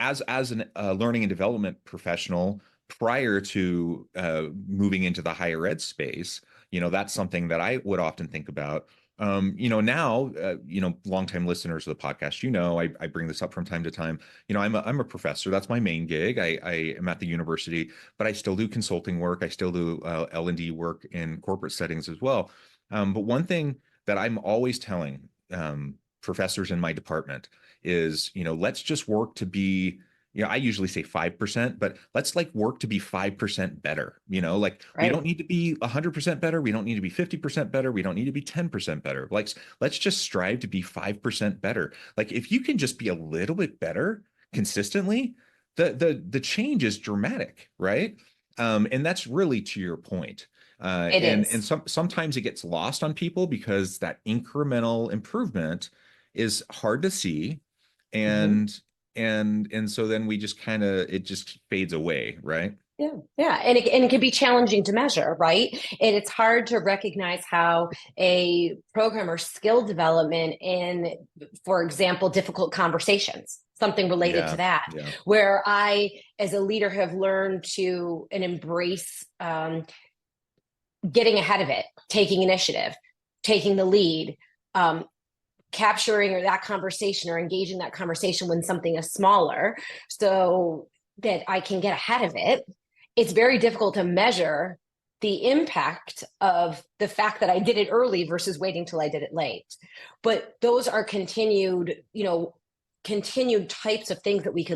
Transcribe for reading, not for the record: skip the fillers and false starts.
as an learning and development professional prior to moving into the higher ed space, that's something that I would often think about. Now, longtime listeners of the podcast, I bring this up from time to time. I'm a professor. That's my main gig. I am at the university, but I still do consulting work. I still do L&D work in corporate settings as well. But one thing that I'm always telling professors in my department is, let's just work to be, I usually say 5%, but let's like work to be 5% better. Like we Right. don't need to be 100% better. We don't need to be 50% better. We don't need to be 10% better. Like let's just strive to be 5% better. Like if you can just be a little bit better consistently, the change is dramatic, right? And that's really to your point. It And is. sometimes it gets lost on people because that incremental improvement is hard to see, Mhm. and so then we just kind of it just fades away, right? Yeah, yeah, and it can be challenging to measure, right? And it's hard to recognize how a program or skill development in, for example, difficult conversations, something related to Yeah, that, yeah, where I, as a leader, have learned to and embrace getting ahead of it, taking initiative, taking the lead, um, capturing or that conversation or engaging that conversation when something is smaller, so that I can get ahead of it. It's very difficult to measure the impact of the fact that I did it early versus waiting till I did it late. But those are continued, continued types of things that we can